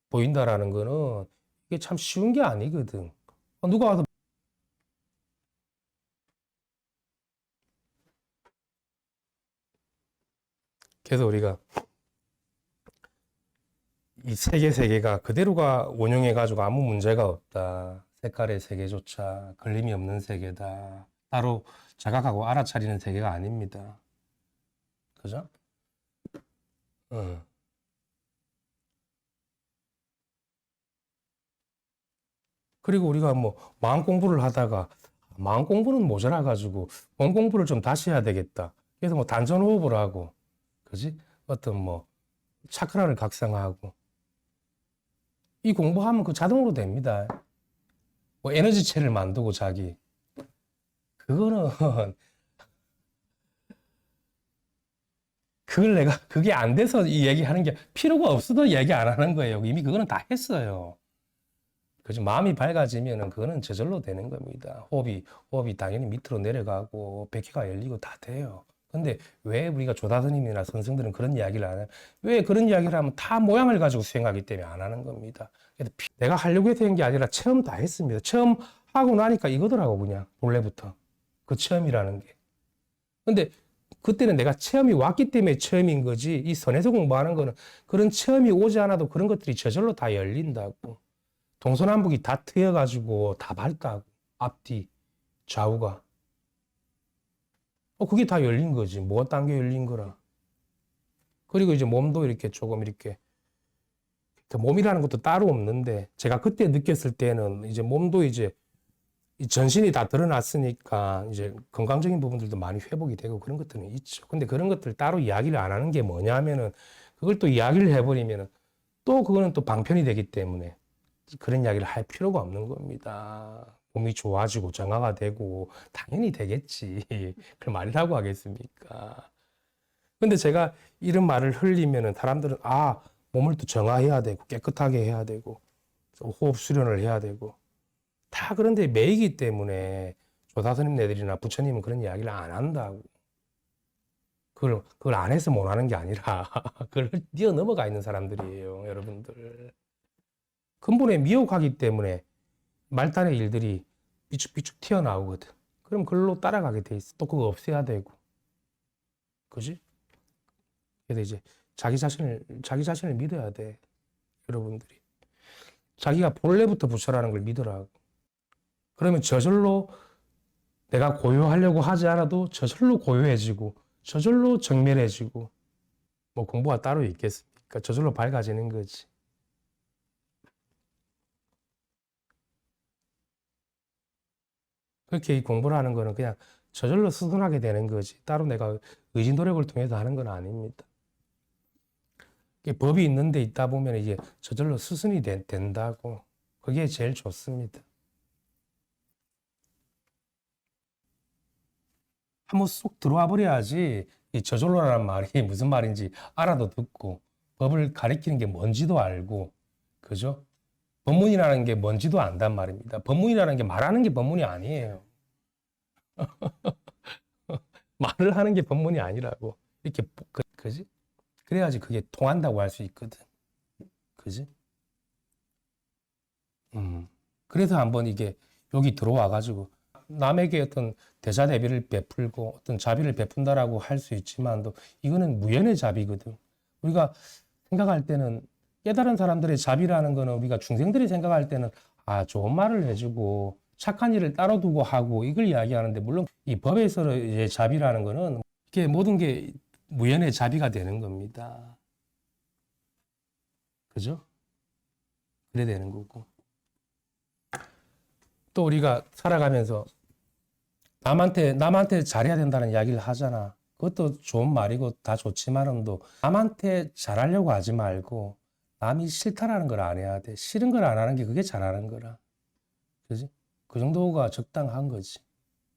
보인다라는 거는 이게 참 쉬운 게 아니거든. 누가 와서 그래서 우리가 이 세계가 그대로가 원흉해가지고 아무 문제가 없다. 색깔의 세계조차 걸림이 없는 세계다. 따로 자각하고 알아차리는 세계가 아닙니다. 그죠? 어. 그리고 우리가 뭐 마음 공부를 하다가 마음 공부는 모자라가지고 몸 공부를 좀 다시 해야 되겠다. 그래서 뭐 단전 호흡을 하고, 그지? 어떤 뭐 차크라를 각성하고 이 공부하면 그 자동으로 됩니다. 뭐 에너지체를 만들고 자기 그거는 그게 안 돼서 이 얘기하는 게 필요가 없어도 얘기 안 하는 거예요. 이미 그거는 다 했어요. 그죠? 마음이 밝아지면은 그거는 저절로 되는 겁니다. 호흡이 당연히 밑으로 내려가고 백회가 열리고 다 돼요. 근데 왜 우리가 조다스님이나 선생들은 그런 이야기를 안 해요? 왜 그런 이야기를 하면 다 모양을 가지고 수행하기 때문에 안 하는 겁니다. 내가 하려고 해서 한 게 아니라 체험 다 했습니다. 체험 하고 나니까 이거더라고 그냥 본래부터 그 체험이라는 게. 근데 그때는 내가 체험이 왔기 때문에 체험인 거지. 이 선에서 공부하는 거는 그런 체험이 오지 않아도 그런 것들이 저절로 다 열린다고. 동서남북이 다 트여가지고 다 밝다고. 앞뒤, 좌우가. 그게 다 열린 거지. 뭐가 딴 게 열린 거라. 그리고 이제 몸도 이렇게 조금 이렇게 몸이라는 것도 따로 없는데 제가 그때 느꼈을 때는 이제 몸도 이제 전신이 다 드러났으니까 이제 건강적인 부분들도 많이 회복이 되고 그런 것들은 있죠. 근데 그런 것들 따로 이야기를 안 하는 게 뭐냐면은 그걸 또 이야기를 해버리면은 또 그거는 또 방편이 되기 때문에 그런 이야기를 할 필요가 없는 겁니다. 몸이 좋아지고 정화가 되고 당연히 되겠지. 그걸 말이라고 하겠습니까? 근데 제가 이런 말을 흘리면은 사람들은 몸을 또 정화해야 되고 깨끗하게 해야 되고 호흡 수련을 해야 되고 다 그런데 매이기 때문에 조사스님 네들이나 부처님은 그런 이야기를 안 한다고. 그걸 안 해서 못 하는 게 아니라 그걸 뛰어넘어가 있는 사람들이에요, 여러분들. 근본에 미혹하기 때문에 말단의 일들이 삐죽삐죽 튀어나오거든. 그럼 그걸로 따라가게 돼 있어. 또 그거 없애야 되고. 그지? 그래서 이제 자기 자신을 믿어야 돼. 여러분들이. 자기가 본래부터 부처라는 걸 믿으라고. 그러면 저절로 내가 고요하려고 하지 않아도 저절로 고요해지고 저절로 정밀해지고 뭐 공부가 따로 있겠습니까? 저절로 밝아지는 거지. 그렇게 이 공부를 하는 거는 그냥 저절로 수순하게 되는 거지. 따로 내가 의지 노력을 통해서 하는 건 아닙니다. 법이 있는데 있다 보면 이제 저절로 수순이 된다고. 그게 제일 좋습니다. 한번 쏙 들어와 버려야지 이 저절로라는 말이 무슨 말인지 알아도 듣고 법을 가리키는 게 뭔지도 알고 그죠? 법문이라는 게 뭔지도 안단 말입니다. 법문이라는 게 말하는 게 법문이 아니에요. 말을 하는 게 법문이 아니라고. 이렇게 그지? 그래야지 그게 통한다고 할 수 있거든. 그지? 그래서 한번 이게 여기 들어와 가지고 남에게 어떤 대자대비를 베풀고 어떤 자비를 베푼다라고 할 수 있지만도 이거는 무연의 자비거든. 우리가 생각할 때는 깨달은 사람들의 자비라는 거는 우리가 중생들이 생각할 때는 좋은 말을 해주고 착한 일을 따로 두고 하고 이걸 이야기하는데 물론 이 법에서의 자비라는 거는 이게 모든 게 무연의 자비가 되는 겁니다. 그죠? 그래 되는 거고. 또 우리가 살아가면서 남한테 잘해야 된다는 이야기를 하잖아. 그것도 좋은 말이고 다 좋지만은 또 남한테 잘하려고 하지 말고 남이 싫다라는 걸 안 해야 돼. 싫은 걸 안 하는 게 그게 잘하는 거라. 그지? 그 정도가 적당한 거지.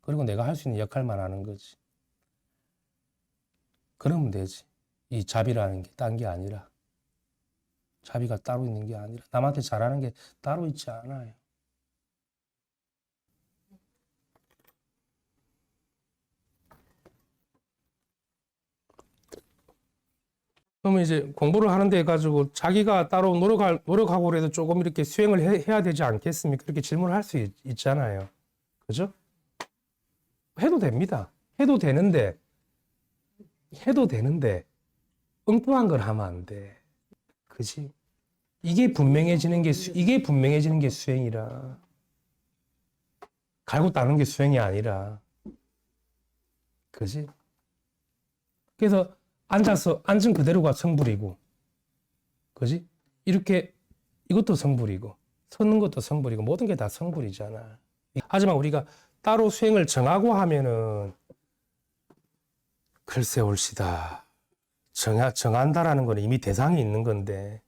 그리고 내가 할 수 있는 역할만 하는 거지. 그러면 되지. 이 자비라는 게 딴 게 아니라. 자비가 따로 있는 게 아니라 남한테 잘하는 게 따로 있지 않아요. 그러면 이제 공부를 하는데 가지고 자기가 따로 노력하고 그래도 조금 이렇게 수행을 해야 되지 않겠습니까? 그렇게 질문을 할 수 있잖아요. 그죠? 해도 됩니다. 해도 되는데 엉뚱한 걸 하면 안 돼. 그지? 이게 분명해지는 게 수행이라. 갈고 닦는 게 수행이 아니라. 그지? 그래서 앉은 그대로가 성불이고, 그지? 이렇게 이것도 성불이고, 서는 것도 성불이고, 모든 게 다 성불이잖아. 하지만 우리가 따로 수행을 정하고 하면은 글쎄 옳시다. 정한다라는 건 이미 대상이 있는 건데,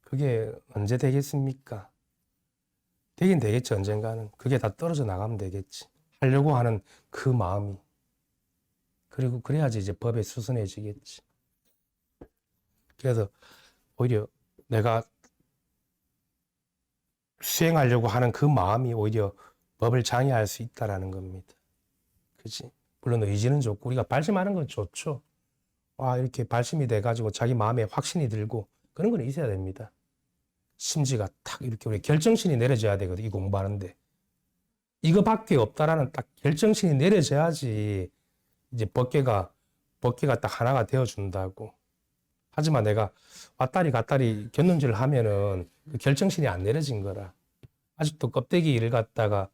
그게 언제 되겠습니까? 되긴 되겠지, 언젠가는. 그게 다 떨어져 나가면 되겠지. 하려고 하는 그 마음이. 그리고 그래야지 이제 법에 수순해지겠지. 그래서 오히려 내가 수행하려고 하는 그 마음이 오히려 법을 장애할 수 있다라는 겁니다. 그치? 물론 의지는 좋고 우리가 발심하는 건 좋죠. 이렇게 발심이 돼가지고 자기 마음에 확신이 들고 그런 건 있어야 됩니다. 심지가 탁 이렇게 우리 결정신이 내려져야 되거든, 이 공부하는데. 이거밖에 없다라는 딱 결정신이 내려져야지 이제 법계가 딱 하나가 되어준다고. 하지만 내가 왔다리 갔다리 곁눈질을 하면은 그 결정신이 안 내려진 거라. 아직도 껍데기 일을 갖다가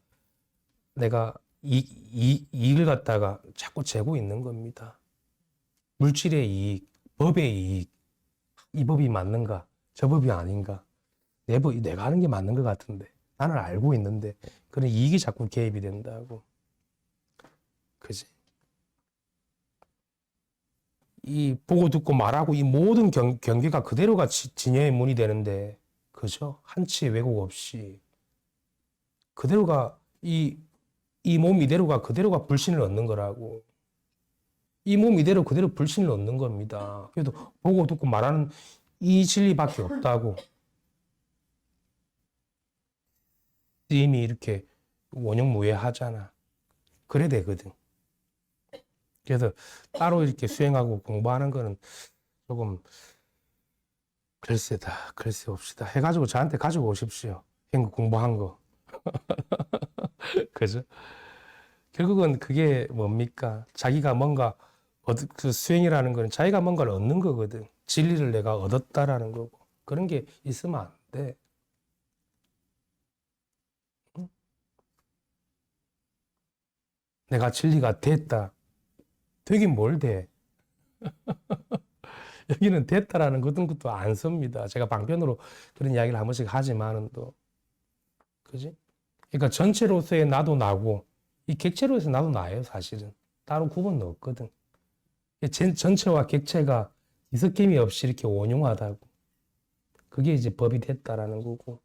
내가 이익을 갖다가 자꾸 재고 있는 겁니다. 물질의 이익, 법의 이익, 이 법이 맞는가, 저 법이 아닌가, 내가 하는 게 맞는 것 같은데, 나는 알고 있는데, 그런 이익이 자꾸 개입이 된다고. 그지? 이 보고 듣고 말하고 이 모든 경계가 그대로가 진여의 문이 되는데, 그죠? 한치의 왜곡 없이. 그대로가, 이 몸 이대로가 그대로가 불신을 얻는 거라고. 이 몸 이대로 그대로 불신을 얻는 겁니다. 그래도 보고 듣고 말하는 이 진리밖에 없다고. 이미 이렇게 원형무효하잖아. 그래 되거든. 그래서 따로 이렇게 수행하고 공부하는 거는 조금 글쎄 옵시다. 해가지고 저한테 가지고 오십시오. 공부한 거. 그죠? 결국은 그게 뭡니까? 자기가 뭔가 그 수행이라는 거는 자기가 뭔가를 얻는 거거든. 진리를 내가 얻었다라는 거고. 그런 게 있으면 안 돼. 응? 내가 진리가 됐다. 되긴 뭘 돼? 여기는 됐다라는 것도 안 씁니다. 제가 방편으로 그런 이야기를 한 번씩 하지만은 또. 그지? 그러니까 전체로서의 나도 나고, 이 객체로서 나도 나예요, 사실은. 따로 구분은 없거든. 전체와 객체가 이석김이 없이 이렇게 온용하다고. 그게 이제 법이 됐다라는 거고,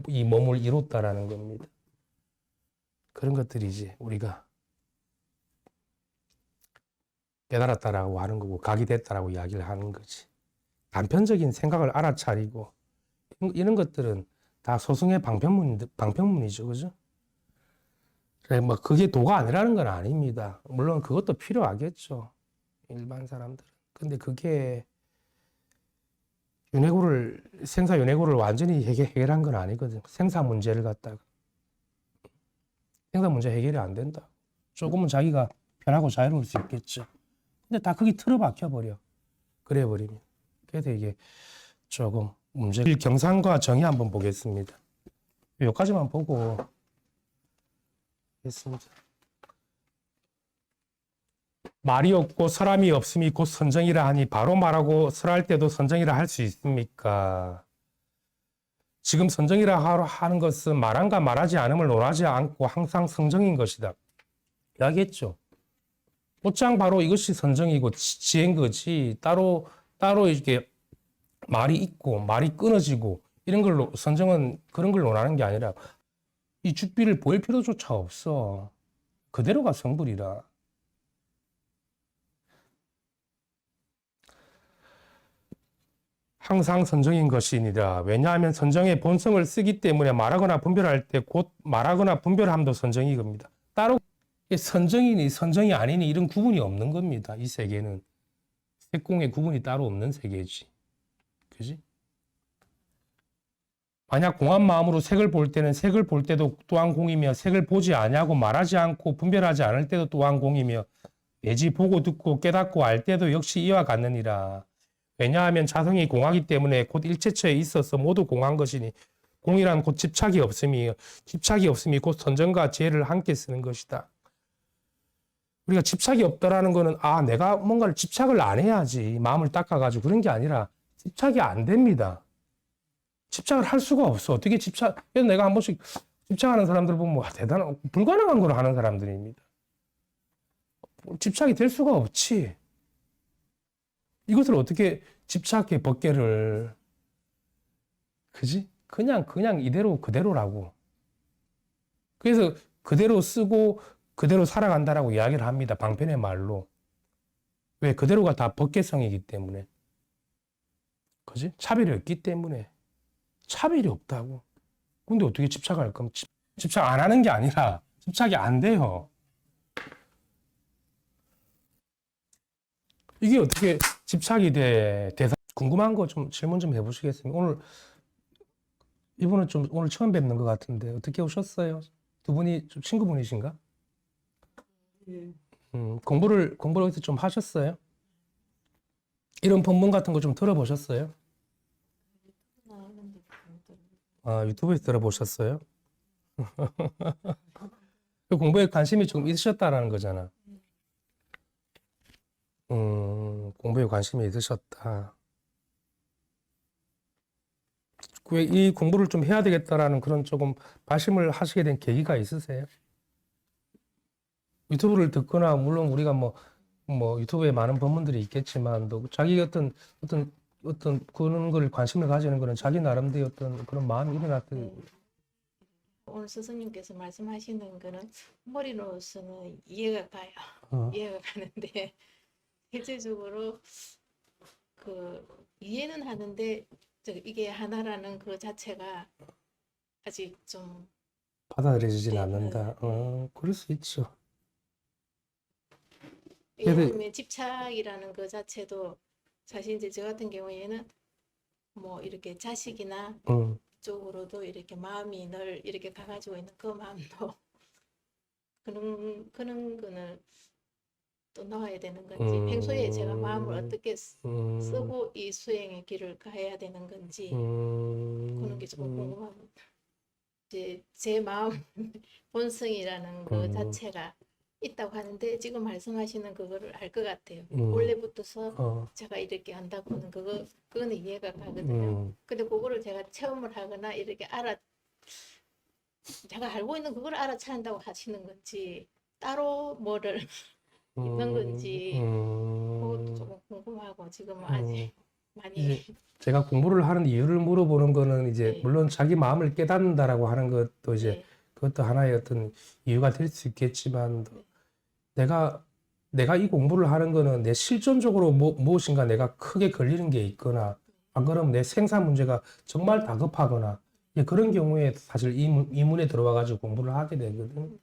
이 몸을 이뤘다라는 겁니다. 그런 것들이 이제 우리가 깨달았다라고 하는 거고, 각이 됐다라고 이야기를 하는 거지. 단편적인 생각을 알아차리고, 이런 것들은 다 소승의 방편문이죠. 그죠? 그래, 그게 도가 아니라는 건 아닙니다. 물론 그것도 필요하겠죠. 일반 사람들은. 근데 그게 생사 윤회고를 완전히 해결한 건 아니거든. 생사 문제를 갖다가. 생사 문제 해결이 안 된다. 조금은 자기가 편하고 자유로울 수 있겠죠. 근데 다 거기 틀어박혀 버려. 그래 버리면. 그래서 이게 조금 문제. 경상과 정의 한번 보겠습니다. 여기까지만 보고 하겠습니다. 말이 없고 설함이 없음이 곧 선정이라 하니 바로 말하고 설할 때도 선정이라 할 수 있습니까? 지금 선정이라 하는 것은 말한가 말하지 않음을 논하지 않고 항상 선정인 것이다. 이야기했죠. 곧장 바로 이것이 선정이고 지혜인 거지. 따로 이렇게 말이 있고 말이 끊어지고 이런 걸로 선정은 그런 걸 논하는 게 아니라 이 죽비를 보일 필요조차 없어. 그대로가 성불이라. 항상 선정인 것이니라. 왜냐하면 선정의 본성을 쓰기 때문에 말하거나 분별할 때 곧 말하거나 분별함도 선정이 겁니다. 따로 선정이니 선정이 아니니 이런 구분이 없는 겁니다. 이 세계는 색공의 구분이 따로 없는 세계지. 그지? 만약 공한 마음으로 색을 볼 때는 색을 볼 때도 또한 공이며 색을 보지 아니하고 말하지 않고 분별하지 않을 때도 또한 공이며 내지 보고 듣고 깨닫고 알 때도 역시 이와 같느니라. 왜냐하면 자성이 공하기 때문에 곧 일체처에 있어서 모두 공한 것이니 공이란 곧 집착이 없음이 곧 선정과 지혜를 함께 쓰는 것이다. 우리가 집착이 없다라는 거는 내가 뭔가를 집착을 안 해야지 마음을 닦아가지고 그런 게 아니라 집착이 안 됩니다. 집착을 할 수가 없어. 어떻게 그래서 내가 한 번씩 집착하는 사람들 보면 대단한 불가능한 걸 하는 사람들입니다. 집착이 될 수가 없지. 이것을 어떻게 집착해 벗개를. 그지? 그냥 이대로 그대로라고. 그래서 그대로 쓰고 그대로 살아간다라고 이야기를 합니다. 방편의 말로. 왜? 그대로가 다 벗개성이기 때문에. 그지? 차별이 없기 때문에. 차별이 없다고. 근데 어떻게 집착할 거면 집착 안 하는 게 아니라 집착이 안 돼요. 이게 어떻게 집착이 돼? 궁금한 거 좀 질문 좀 해보시겠습니까? 이분은 좀 오늘 처음 뵙는 것 같은데 어떻게 오셨어요? 두 분이 좀 친구분이신가? 공부를 어디서 좀 하셨어요? 이런 본문 같은 거 좀 들어보셨어요? 유튜브에서 들어보셨어요? 공부에 관심이 좀 있으셨다라는 거잖아. 공부에 관심이 있으셨다. 왜 이 공부를 좀 해야 되겠다라는 그런 조금 발심을 하시게 된 계기가 있으세요? 유튜브를 듣거나, 물론 우리가 뭐 유튜브에 많은 법문들이 있겠지만, 또 자기 어떤 그런 걸 관심을 가지는 거는 자기 나름대로 어떤 그런 마음이 일어났던. 오늘 스승님께서 말씀하시는 거는 머리로서는 이해가 가요. 이해가 가는데 실제적으로 이해는 하는데 이게 하나라는 그 자체가 아직 좀 받아들여지진 않는다. 그럴 수 있죠. 예를 들면 집착이라는 그 자체도 사실 이제 저 같은 경우에는 뭐 이렇게 자식이나 쪽으로도 이렇게 마음이 늘 이렇게 가가지고 있는 그 마음도 그런 거는 또 넣어야 되는 건지 평소에 제가 마음을 어떻게 쓰고 이 수행의 길을 가야 되는 건지 그런 게 조금 궁금합니다. 이제 제 마음 본성이라는 그 자체가 있다고 하는데 지금 말씀하시는 그거를 알 것 같아요. 원래부터서 제가 이렇게 한다고는 그거는 이해가 가거든요. 근데 그거를 제가 체험을 하거나 이렇게 제가 알고 있는 그걸 알아차린다고 하시는 건지 따로 뭐를 있는 건지 그것도 조금 궁금하고 지금은 아직 많이. 제가 공부를 하는 이유를 물어보는 거는 이제 물론 자기 마음을 깨닫는다라고 하는 것도 이제 그것도 하나의 어떤 이유가 될 수 있겠지만 내가 이 공부를 하는 거는 내 실존적으로 무엇인가 내가 크게 걸리는 게 있거나 안 그러면 내 생사 문제가 정말 다급하거나 그런 경우에 사실 이 문에 들어와 가지고 공부를 하게 되거든.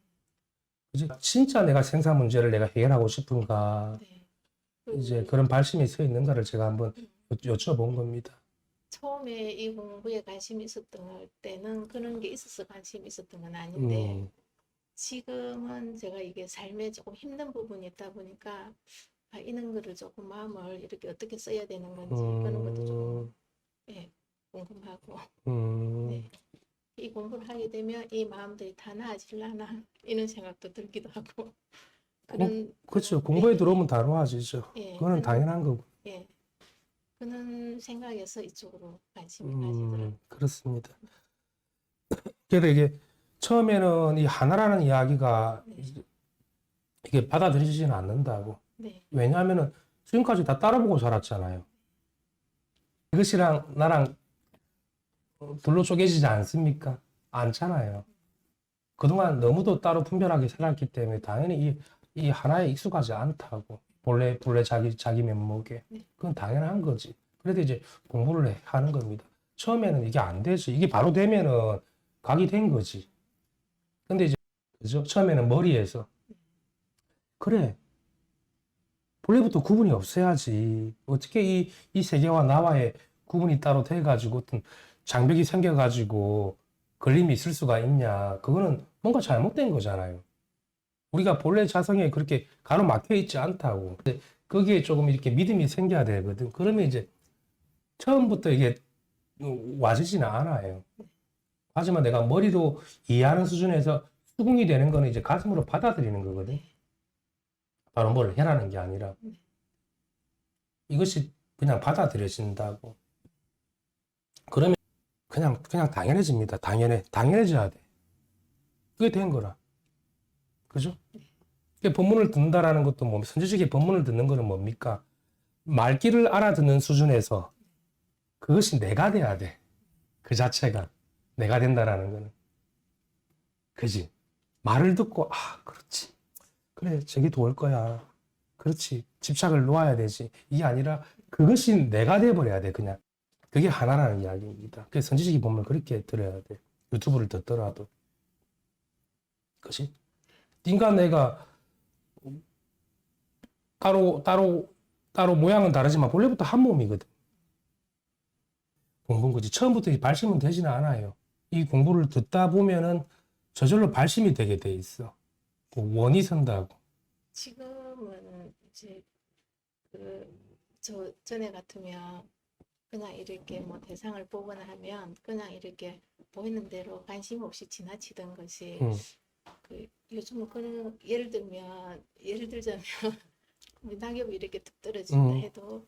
그지? 진짜 내가 생사 문제를 내가 해결하고 싶은가 이제 그런 발심이 서 있는가를 제가 한번 여쭤본 겁니다. 처음에 이 공부에 관심이 있었던 때는 그런 게 있어서 관심이 있었던 건 아닌데 지금은 제가 이게 삶에 조금 힘든 부분이 있다 보니까 이런 거를 조금 마음을 이렇게 어떻게 써야 되는 건지 그런 것도 좀 예, 궁금하고 네. 이 공부를 하게 되면 이 마음들이 다 나아질라나 이런 생각도 들기도 하고 그렇죠. 공부에 예, 들어오면 다 놓아지죠. 예, 그거는 당연한 거고. 예, 그런 생각에서 이쪽으로 관심이 가시더라고요. 그렇습니다. 그래도 이게 처음에는 이 하나라는 이야기가 네. 이게 받아들이지는 않는다고. 네, 왜냐하면은 지금까지 다 따라보고 살았잖아요. 이것이랑 나랑 둘로 쪼개지지 않습니까? 않잖아요. 그동안 너무도 따로 분별하게 살았기 때문에 당연히 이 하나에 익숙하지 않다고. 본래 자기 면목에. 네. 그건 당연한 거지. 그래도 이제 공부를 하는 겁니다. 처음에는 이게 안 되지. 이게 바로 되면은 각이 된 거지. 근데 이제, 그죠? 처음에는 머리에서. 그래. 본래부터 구분이 없어야지. 어떻게 이 세계와 나와의 구분이 따로 돼가지고 어떤 장벽이 생겨가지고 걸림이 있을 수가 있냐. 그거는 뭔가 잘못된 거잖아요. 우리가 본래 자성에 그렇게 가로막혀 있지 않다고. 근데 거기에 조금 이렇게 믿음이 생겨야 되거든. 그러면 이제 처음부터 이게 와지지는 않아요. 하지만 내가 머리로 이해하는 수준에서 수긍이 되는 거는 이제 가슴으로 받아들이는 거거든. 바로 뭘 해라는 게 아니라. 이것이 그냥 받아들여진다고. 그러면 그냥 당연해집니다. 당연해져야 돼. 그게 된 거라. 그죠? 이게 법문을 듣는다라는 것도 뭐, 선지식의 법문을 듣는 거는 뭡니까? 말귀를 알아듣는 수준에서 그것이 내가 돼야 돼. 그 자체가. 내가 된다라는 거는. 그지? 말을 듣고, 그렇지. 그래, 저기 도울 거야. 그렇지. 집착을 놓아야 되지. 이게 아니라 그것이 내가 돼버려야 돼, 그냥. 그게 하나라는 이야기입니다. 그래서 선지식이 보면 그렇게 들어야 돼. 유튜브를 듣더라도. 그지? 네가 내가 따로 모양은 다르지만 본래부터 한 몸이거든. 공부는 거지. 처음부터 발심은 되지는 않아요. 이 공부를 듣다 보면은 저절로 발심이 되게 돼 있어. 그 원이 선다고. 지금은 이제 저 전에 같으면 그냥 이렇게 뭐 대상을 보거나 하면 그냥 이렇게 보이는 대로 관심 없이 지나치던 것이 요즘은 그런 예를 들자면 낙엽이 이렇게 뚝 떨어진다 해도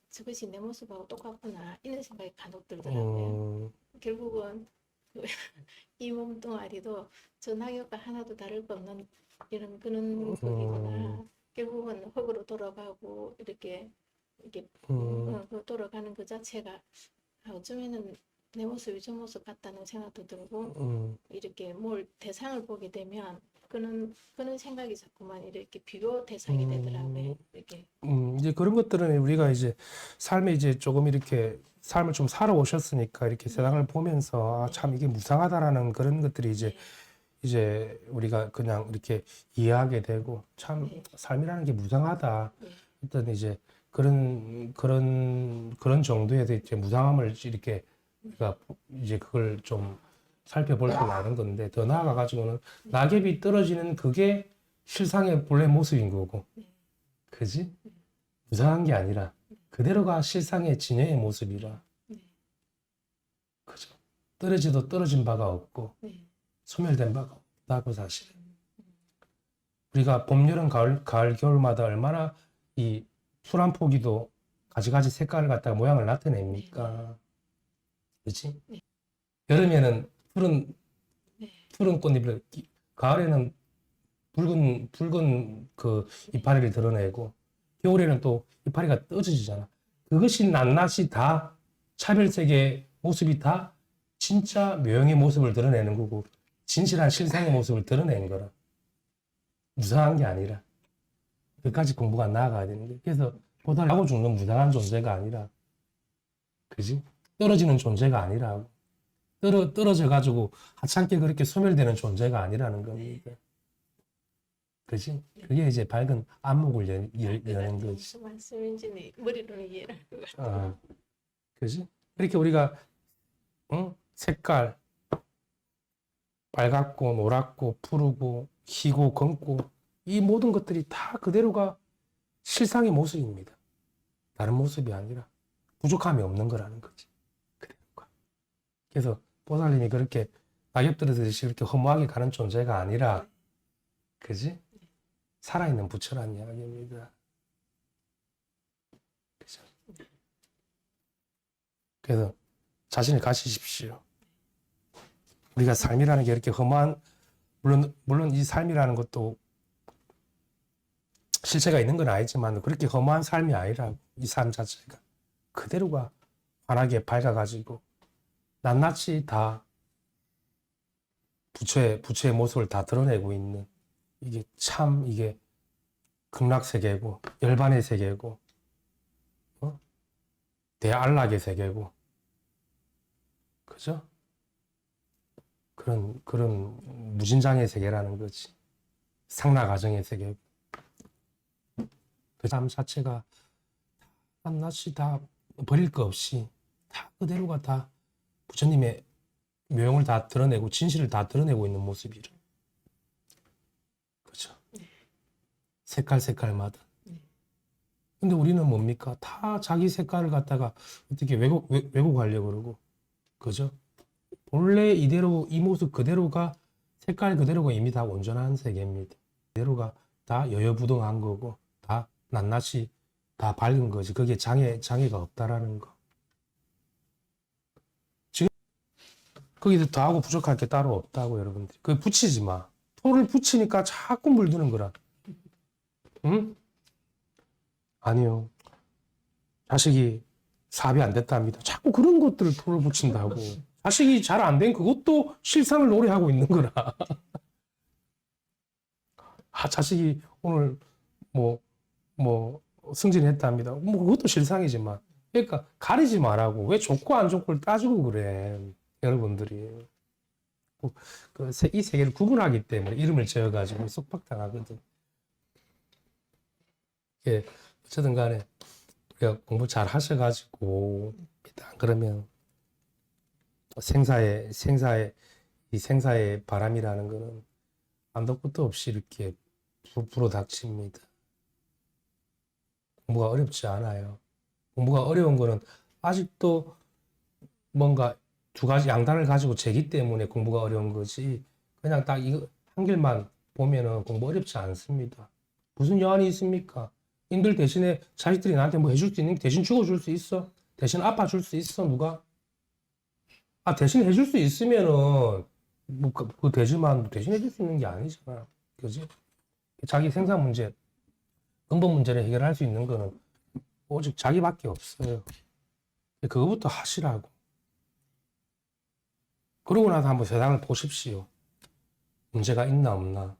저것이 내 모습하고 똑같구나 이런 생각이 간혹 들더라고요. 결국은 이 몸뚱아리도 저 낙엽과 하나도 다를 거 없는 그런 법이구나. 결국은 흙으로 돌아가고 이렇게 돌아가는 그 자체가 어쩌면은 내 모습이 저 모습 같다는 생각도 들고 이렇게 뭘 대상을 보게 되면 그런 생각이 자꾸만 이렇게 비교 대상이 되더라고요. 이렇게. 이제 그런 것들은 우리가 이제 삶에 이제 조금 이렇게 삶을 좀 살아오셨으니까 이렇게 세상을 보면서 참 이게 무상하다라는 그런 것들이 이제 우리가 그냥 이렇게 이해하게 되고 참 삶이라는 게 무상하다. 어떤 이제 그런 정도의 이제 무상함을 이렇게 우리가 이제 그걸 좀 살펴볼 줄 아는 건데 더 나아가 가지고는 낙엽이 떨어지는 그게 실상의 본래 모습인 거고, 그지? 무상한 게 아니라 그대로가 실상의 진여의 모습이라, 그죠? 떨어지도 떨어진 바가 없고 소멸된 바가 없다고 사실은. 우리가 봄, 여름, 가을, 겨울마다 얼마나 이 풀 한 포기도 가지가지 색깔을 갖다가 모양을 나타냅니까? 그렇지? 여름에는 푸른 꽃잎을, 가을에는 붉은 그 이파리를 드러내고, 겨울에는 또 이파리가 떨어지잖아. 그것이 낱낱이 다 차별색의 모습이 다 진짜 묘형의 모습을 드러내는 거고, 진실한 실상의 모습을 드러내는 거라. 무상한 게 아니라. 끝까지 공부가 나아가야 되는 게. 그래서 보달하고 죽는 무상한 존재가 아니라, 그지? 떨어지는 존재가 아니라, 떨어져가지고 하찮게 그렇게 소멸되는 존재가 아니라는 겁니다. 그지? 그게 이제 밝은 안목을 여는 거지. 무슨 말씀인지 머리로는 이해를 할 것 같아요. 그지? 이렇게 우리가, 색깔, 빨갛고, 노랗고, 푸르고, 희고, 검고, 이 모든 것들이 다 그대로가 실상의 모습입니다. 다른 모습이 아니라 부족함이 없는 거라는 거지. 그대로가. 그래서 보살님이 그렇게 낙엽 떨어지듯이 그렇게 허무하게 가는 존재가 아니라, 그지? 살아있는 부처란 이야기입니다. 그죠? 그래서 자신을 가지십시오. 우리가 삶이라는 게 이렇게 험한, 물론 이 삶이라는 것도 실체가 있는 건 아니지만 그렇게 험한 삶이 아니라 이 삶 자체가 그대로가 환하게 밝아가지고 낱낱이 다 부처의 모습을 다 드러내고 있는, 이게 참 이게 극락세계고 열반의 세계고 대안락의 세계고, 그죠? 그런 무진장의 세계라는 거지. 상락가정의 세계고. 그 삶 자체가 낱낱이 다 버릴 거 없이 다 그대로가 다 부처님의 묘용을 다 드러내고 진실을 다 드러내고 있는 모습이래. 그죠? 색깔마다. 근데 우리는 뭡니까? 다 자기 색깔을 갖다가 어떻게 왜곡하려고 그러고, 그죠? 본래 이대로 이 모습 그대로가, 색깔 그대로가 이미 다 온전한 세계입니다. 그대로가 다 여여부동한 거고 다 낱낱이 다 밝은 거지. 거기에 장애가 없다라는 거. 지금 거기서 더하고 부족할 게 따로 없다고 여러분들. 그 붙이지 마. 토를 붙이니까 자꾸 물드는 거라. 응? 아니요. 자식이 사업이 안 됐답니다. 자꾸 그런 것들을 토를 붙인다고. 자식이 잘 안 된 그것도 실상을 노래하고 있는 거라. 자식이 오늘 승진했답니다. 그것도 실상이지만. 그러니까 가리지 말라고. 왜 좋고 안 좋고를 따지고 그래. 여러분들이. 이 세계를 구분하기 때문에 이름을 지어가지고 속박당하거든. 예, 어쨌든 간에 우리가 공부 잘 하셔가지고, 일단 그러면 생사의 바람이라는 거는 안도 끝도 없이 이렇게 불어닥칩니다. 공부가 어렵지 않아요. 공부가 어려운 거는 아직도 뭔가 두 가지 양단을 가지고 재기 때문에 공부가 어려운 거지, 그냥 딱 이거 한 길만 보면은 공부 어렵지 않습니다. 무슨 여한이 있습니까? 인들 대신에 자식들이 나한테 뭐 해줄 수 있는 게 대신 죽어줄 수 있어? 대신 아파줄 수 있어? 누가? 대신 해줄 수 있으면은 그 되지만 대신 해줄 수 있는 게 아니잖아. 그지? 자기 생산 문제, 근본 문제를 해결할 수 있는 거는 오직 자기밖에 없어요. 그거부터 하시라고. 그러고 나서 한번 세상을 보십시오. 문제가 있나 없나.